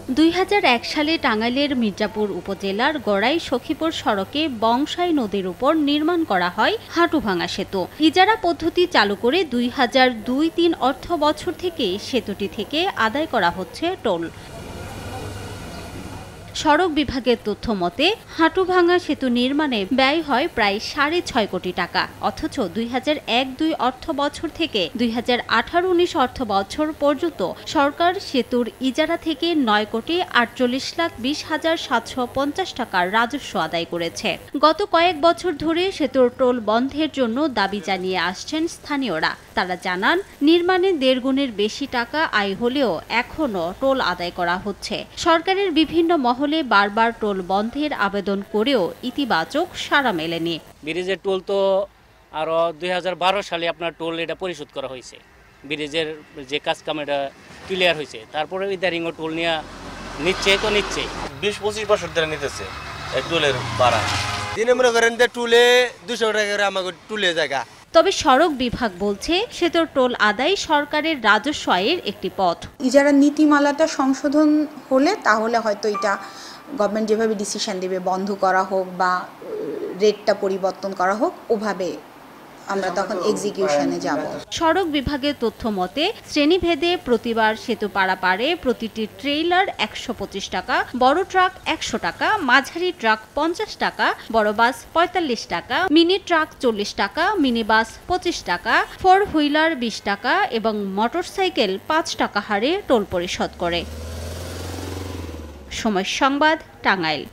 ২০০১ সালে টাঙ্গাইলের মির্জাপুর উপজেলার গড়াই সখীপুর সড়কে বংশাই নদীর উপর নির্মাণ করা হয় হাঁটুভাঙা সেতু। ইজারা পদ্ধতি চালু করে ২০০২-৩ অর্থ বছর থেকে সেতুটি থেকে আদায় করা হচ্ছে টোল। সড়ক বিভাগের তথ্য মতে হাঁটুভাঙা সেতু নির্মাণে ব্যয় হয় প্রায় ৬.৫ কোটি টাকা, অথচ ২০০১-২ অর্থ বছর থেকে ২০১৮-১৯ অর্থ বছর পর্যন্ত সরকার সেতুর ইজারা থেকে ৯,৪৮,২০,৭৫০ টাকার রাজস্ব আদায় করেছে। গত কয়েক বছর ধরে সেতুর টোল বন্ধের জন্য দাবি জানিয়ে আসছেন স্থানীয়রা। তারা জানান, নির্মাণে ১.৫ গুণের বেশি টাকা আয় হলেও এখনও টোল আদায় করা হচ্ছে। সরকারের বিভিন্ন মহলে বারবার টোল বন্ধের আবেদন করেও ইতিবাচক সাড়া মেলেনি। ব্রিজের টোল তো আরো ২০১২ সালে আপনার টোল এটা পরিশোধ করা হয়েছে। ব্রিজের যে কাজ কাম এটা ক্লিয়ার হয়েছে, তারপরে ইদারিংও টোল নিয়ে নিচ্ছে ২০-২৫ বছর ধরে নিতেছে টোলের ভাড়া। দিনে মনে করেন যে টুলে ২০০ টাকা করে আমাকে টুলে জায়গা। তবে সড়ক বিভাগ বলছে সেতুর টোল আদায় সরকারের রাজস্ব আয়ের একটি পথ। ইজারা নীতিমালাটা সংশোধন হলে তাহলে হয়তো এটা গভর্নমেন্ট যেভাবে ডিসিশন দেবে, বন্ধ করা হোক বা রেটটা পরিবর্তন করা হোক, ওভাবে আমরা তখন এক্সিকিউশনে যাব। সড়ক বিভাগের তথ্য মতে শ্রেণীভেদে প্রতিবার সেতু পারাপারে প্রতিটি ট্রেইলার ১২৫ টাকা, বড় ট্রাক ১০০ টাকা, মাঝারি ট্রাক ৫০ টাকা, বড় বাস ৪৫ টাকা, মিনি ট্রাক ৪০ টাকা, মিনি বাস ২৫ টাকা, 4 হুইলার ২০ টাকা এবং মোটরসাইকেল ৫ টাকা হারে টোল পরিশোধ করে। সময় সংবাদ, টাঙ্গাইল।